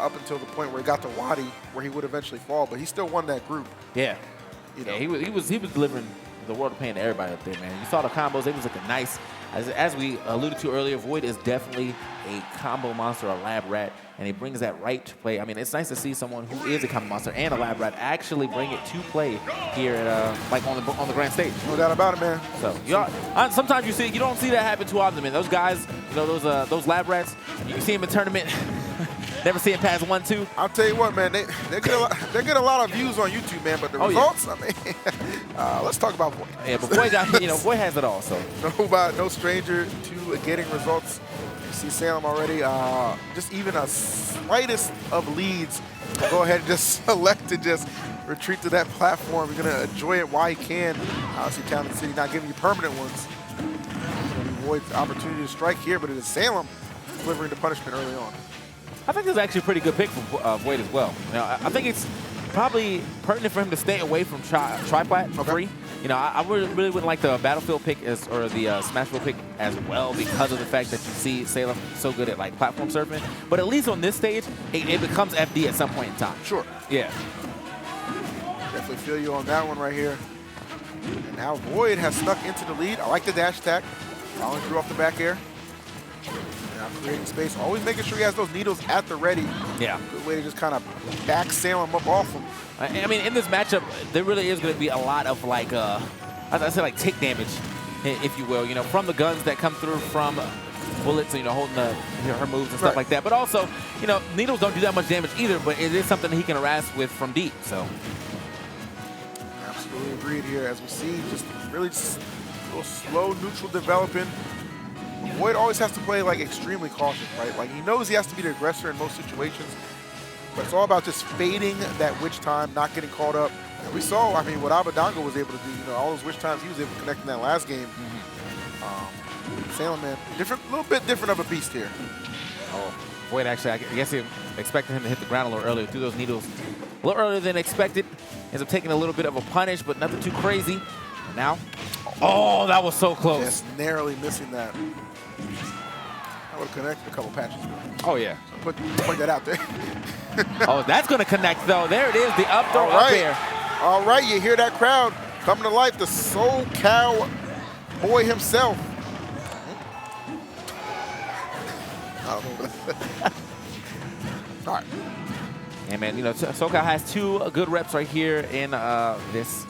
up until the point where he got to Wadi, where he would eventually fall, but he still won that group. Yeah. You know. Yeah, he was delivering the world of pain to everybody up there, man. You saw the combos. It was looking nice. As we alluded to earlier, Void is definitely a combo monster, a lab rat, and he brings that right to play. I mean, it's nice to see someone who is a combo monster and a lab rat actually bring it to play here at like on the grand stage. No doubt about it, man. So sometimes you don't see that happen too often, man. Those guys, you know, those lab rats, you can see them in tournament. Never see it past 1-2. I'll tell you what, man. They get a lot of views on YouTube, man. But the results, I mean, let's talk about Void. Yeah, but Void got, Void has it all. So no stranger to getting results. You see Salem already. Just even a slightest of leads. Go ahead and just select to just retreat to that platform. You're gonna enjoy it while you can. Obviously, Town & City not giving you permanent ones. Void's opportunity to strike here, but it is Salem delivering the punishment early on. I think this is actually a pretty good pick for Void as well. You know, I think it's probably pertinent for him to stay away from Triplat free. You know, I really wouldn't like the Battlefield pick or the Smashville pick as well because of the fact that you see Salem so good at like platform surfing. But at least on this stage, it becomes FD at some point in time. Sure. Yeah. Definitely feel you on that one right here. And now Void has snuck into the lead. I like the dash attack. Following through off the back air. Now creating space, always making sure he has those needles at the ready. Yeah. Good way to just kind of back Salem up off him. I mean, in this matchup, there really is going to be a lot of like, as I said, like tick damage, if you will. You know, from the guns that come through from bullets, holding her moves and stuff like that. But also, needles don't do that much damage either. But it is something that he can harass with from deep. So. Absolutely agreed here. As we see, just really just a little slow neutral developing. Void always has to play like extremely cautious, right? Like he knows he has to be the aggressor in most situations, but it's all about just fading that witch time, not getting caught up. And we saw, I mean, what Abadango was able to do. All those witch times he was able to connect in that last game. Salem, man, a little bit different of a beast here. Oh, Void actually, I guess he expected him to hit the ground a little earlier, threw those needles a little earlier than expected. Ends up taking a little bit of a punish, but nothing too crazy. And now, oh, that was so close. Just narrowly missing that. I would have connected a couple patches. Oh, yeah. So point that out there. Oh, that's going to connect, though. There it is, the up throw up air. All right, you hear that crowd coming to life. The SoCal boy himself. I don't know. All right. Yeah, man, SoCal has 2 good reps right here in this,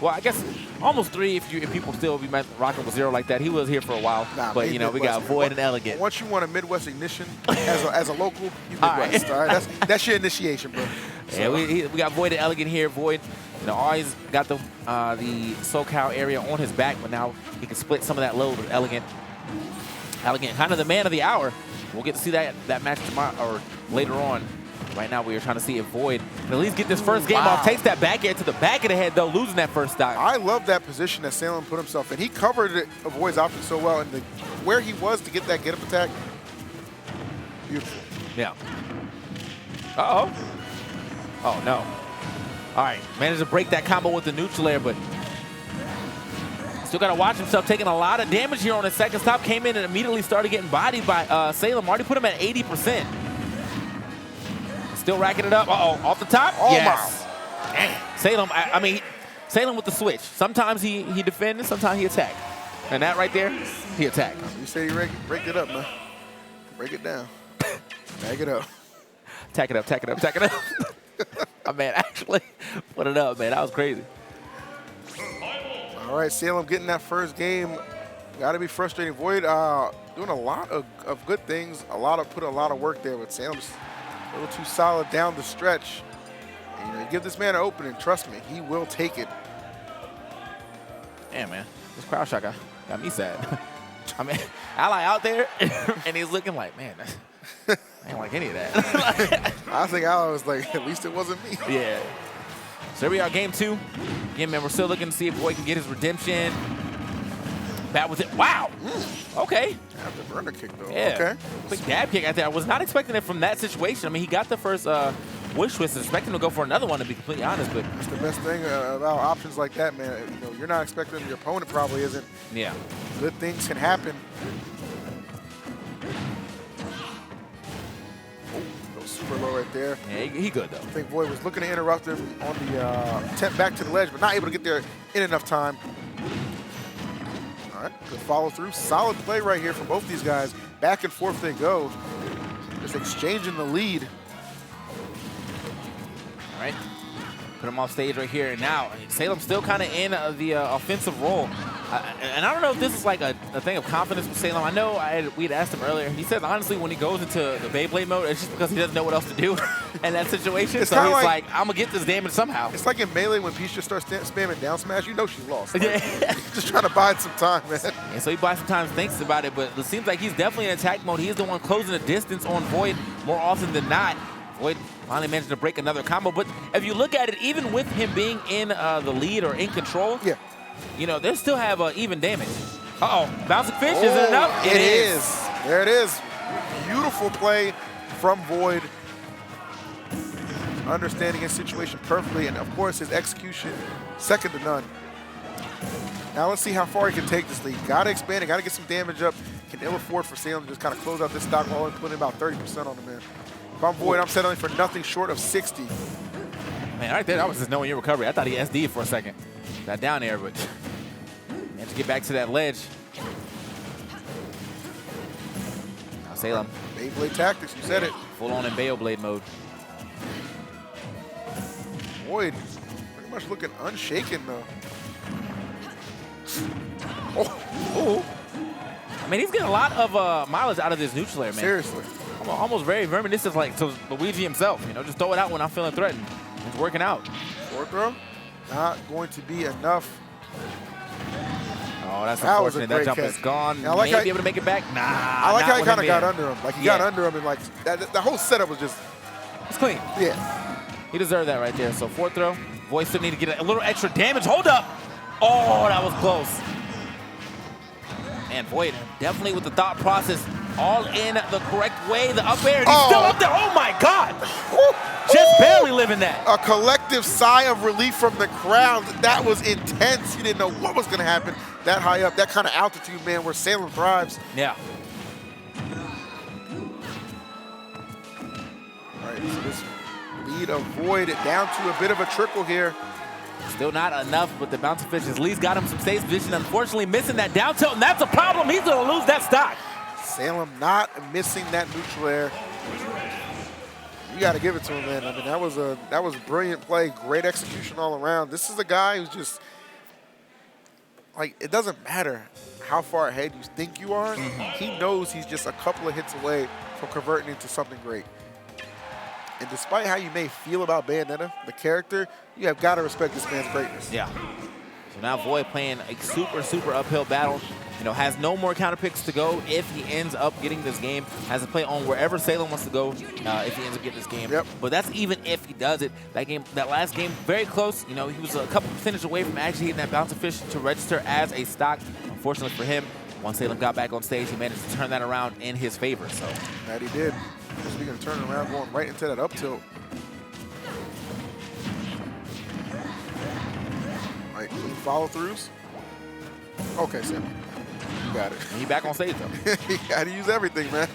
well, I guess almost 3 if people still be rocking with 0 like that. He was here for a while, but we got Void and Elegant. Once you want a Midwest ignition as a local, you Midwest. All right, that's your initiation, bro. So. Yeah, we got Void and Elegant here. Void, always got the SoCal area on his back, but now he can split some of that load with Elegant. Elegant, kind of the man of the hour. We'll get to see that match tomorrow or later on. Right now, we are trying to see if Void can at least get this first game off. Takes that back air to the back of the head, though, losing that first stock. I love that position that Salem put himself in. He covered Void's option so well, and where he was to get that get-up attack, beautiful. Yeah. Uh-oh. Oh, no. All right, managed to break that combo with the neutral air, but still got to watch himself, taking a lot of damage here on his second stop. Came in and immediately started getting bodied by Salem. Already put him at 80%. Still racking it up. Uh-oh, off the top? Oh, yes. Dang. Salem, I mean, Salem with the switch. Sometimes he defended, sometimes he attacked. And that right there, he attacked. You say you break it up, man. Break it down. Bag it up. Tack it up, tack it up, tack it up. My man actually put it up, man. That was crazy. All right, Salem getting that first game. Got to be frustrating. Void doing a lot of good things. Put a lot of work there, but Salem's a little too solid down the stretch. And, you give this man an opening, trust me, he will take it. Yeah, man. This crowd shot got me sad. I mean, Ally out there, and he's looking like, man, I ain't like any of that. I think Ally was like, at least it wasn't me. Yeah. So here we are, game 2. Again, man, we're still looking to see if Void can get his redemption. Bat with it. Wow. Okay. The burner kick, though. Yeah. Okay. Quick dab kick out there. I was not expecting it from that situation. I mean, he got the first wish twist. Expecting to go for another one, to be completely honest. But that's the best thing about options like that, man. You're not expecting them. Your opponent probably isn't. Yeah. Good things can happen. Oh, super low right there. Yeah, he good, though. I think Void was looking to interrupt him on the attempt back to the ledge, but not able to get there in enough time. All right, good follow through. Solid play right here from both these guys. Back and forth they go. Just exchanging the lead. All right. Put him off stage right here. And now, Salem's still kind of in the offensive role. And I don't know if this is like a thing of confidence with Salem. I know we had asked him earlier. He said, honestly, when he goes into the Beyblade mode, it's just because he doesn't know what else to do in that situation. It's so he's like, I'm going to get this damage somehow. It's like in Melee when Peach just starts spamming down smash. You know she's lost. Like, just trying to bide some time, man. And so he buys some time, thinks about it, but it seems like he's definitely in attack mode. He's the one closing the distance on Void more often than not. Void finally managed to break another combo. But if you look at it, even with him being in the lead or in control, yeah, you know, they still have even damage. Uh-oh, bouncing fish, is it enough? It is. There it is. Beautiful play from Void. Understanding his situation perfectly, and of course his execution second to none. Now let's see how far he can take this lead. Got to expand it, got to get some damage up. Can ill afford for Salem to just kind of close out this stock while putting about 30% on the man. If I'm Void, I'm settling for nothing short of 60. Man, right there, I was just knowing your recovery. I thought he SD'd for a second. Got down there, but managed to get back to that ledge. Now Salem. Beyblade tactics, you said it. Full on in Beyblade mode. Void pretty much looking unshaken though. Oh. I mean, he's getting a lot of mileage out of this neutral air, man. Seriously. Almost very reminiscent like to Luigi himself. You know, just throw it out when I'm feeling threatened. It's working out. Forward throw, not going to be enough. Oh, that's unfortunate. That jump is gone. Now, like Maybe able to make it back. Nah. I like how he kind of got under him. Like he got under him, and like the whole setup was just. It's clean. Yeah. He deserved that right there. So fourth throw. Void still need to get a little extra damage. Hold up. Oh, that was close. Man, Void definitely with the thought process all in the correct way. The up air, and he's still up there. Oh my God. Just barely living that. A collective sigh of relief from the crowd. That was intense. You didn't know what was going to happen that high up, that kind of altitude, man, where Salem thrives. Yeah. All right, so this lead of Void down to a bit of a trickle here. Still not enough, but the bouncing fish at least got him some safe position. Unfortunately, missing that down tilt, and that's a problem. He's going to lose that stock. Salem not missing that neutral air. You got to give it to him, man. I mean, that was a brilliant play. Great execution all around. This is a guy who's just, like, it doesn't matter how far ahead you think you are. He knows he's just a couple of hits away from converting into something great. And despite how you may feel about Bayonetta, the character, you have got to respect this man's greatness. Yeah. So now Void playing a super uphill battle. You know, has no more counter picks to go if he ends up getting this game. Has to play on wherever Salem wants to go if he ends up getting this game. Yep. But that's even if he does it. That last game, very close. You know, he was a couple percentage away from actually hitting that bouncing fish to register as a stock. Unfortunately for him, once Salem got back on stage, he managed to turn that around in his favor. So that he did. Speaking of turning around, going right into that up tilt. All right, follow throughs. Okay, Sam. You got it. And he back on stage though. You got to use everything, man.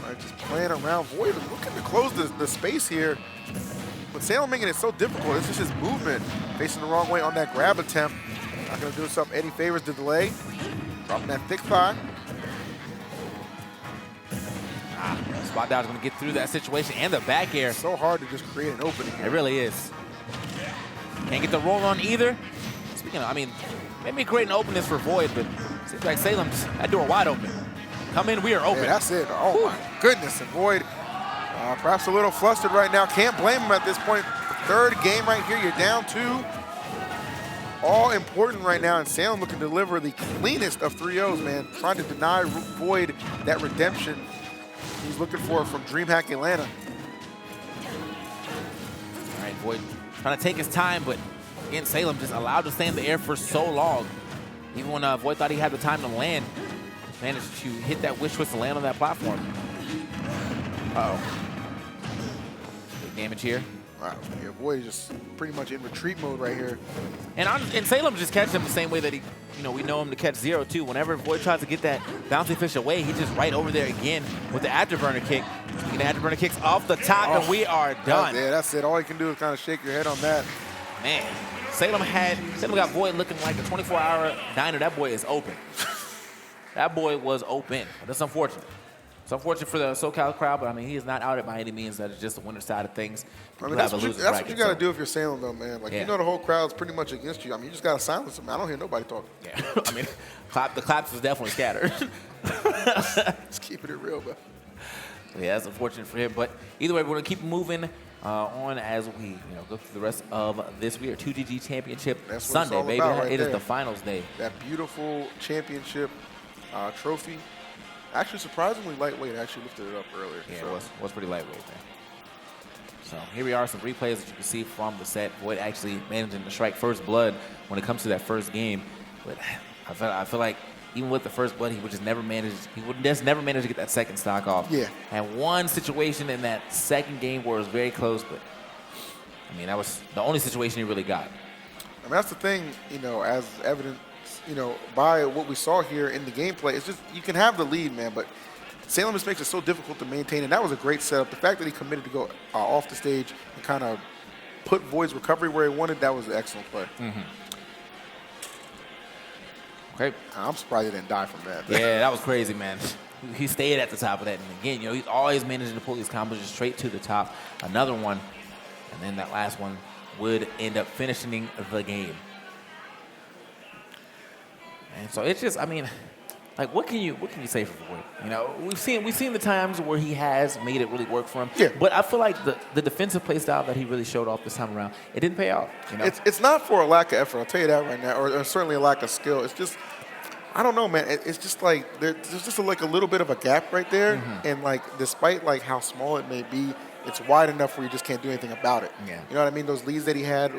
All right, just playing around. Void looking to close the space here. But Salem making it so difficult. It's just his movement. Facing the wrong way on that grab attempt. Not going to do himself any favors to delay. Dropping that thick thigh. Spot down is going to get through that situation and the back air. So hard to just create an opening here. It really is. Can't get the roll on either. Speaking of, I mean, maybe create an openness for Void, but seems like Salem's that door wide open. Come in, we are open. Yeah, that's it. Oh my goodness. And Void perhaps a little flustered right now. Can't blame him at this point. Third game right here. You're down 2. All important right now, and Salem looking to deliver the cleanest of 3-0s, man. Trying to deny Void that redemption he's looking for from DreamHack Atlanta. All right, Void trying to take his time, but again, Salem just allowed to stay in the air for so long. Even when Void thought he had the time to land, managed to hit that wish twist to land on that platform. Uh-oh. Big damage here. Wow, yeah, Void is just pretty much in retreat mode right here. And Salem just catches him the same way that we know him to catch 0 too. Whenever Void tries to get that bouncy fish away, he's just right over there again with the afterburner kick. Speaking of afterburner kicks off the top, and we are done. That's it. All you can do is kind of shake your head on that. Man, Salem got Void looking like a 24-hour diner. That boy is open. That boy was open. That's unfortunate. It's unfortunate for the SoCal crowd, but I mean, he is not out it by any means. That is just the winner side of things. I mean, that's what you got to do if you're Salem, though, man. Like, you know the whole crowd's pretty much against you. I mean, you just got to silence them. I don't hear nobody talking. Yeah, I mean, the claps was definitely scattered. Just keeping it real, bro. Yeah, that's unfortunate for him. But either way, we're going to keep moving on as we go through the rest of this. We are 2GG Championship Sunday, baby. It is the finals day. That beautiful championship trophy. Actually, surprisingly lightweight. I actually lifted it up earlier. Yeah, so. it was pretty lightweight, man. So here we are, some replays that you can see from the set. Void actually managing to strike first blood when it comes to that first game. But I feel like even with the first blood, he would just never manage to get that second stock off. Yeah. And one situation in that second game where it was very close, but I mean, that was the only situation he really got. I mean, that's the thing, as evident, by what we saw here in the gameplay. It's just, you can have the lead, man, but Salem just makes it so difficult to maintain, and that was a great setup. The fact that he committed to go off the stage and kind of put Void's recovery where he wanted, that was an excellent play. Mm-hmm. Okay. I'm surprised he didn't die from that. Yeah, that was crazy, man. He stayed at the top of that, and again, he's always managing to pull these combos just straight to the top. Another one, and then that last one would end up finishing the game. And so it's just, I mean, like, what can you say for Void? We've seen the times where he has made it really work for him. Yeah. But I feel like the defensive play style that he really showed off this time around, it didn't pay off. It's not for a lack of effort. I'll tell you that right now, or certainly a lack of skill. It's just, I don't know, man. It's just like there's just like a little bit of a gap right there, and like despite like how small it may be, it's wide enough where you just can't do anything about it. Yeah. You know what I mean? Those leads that he had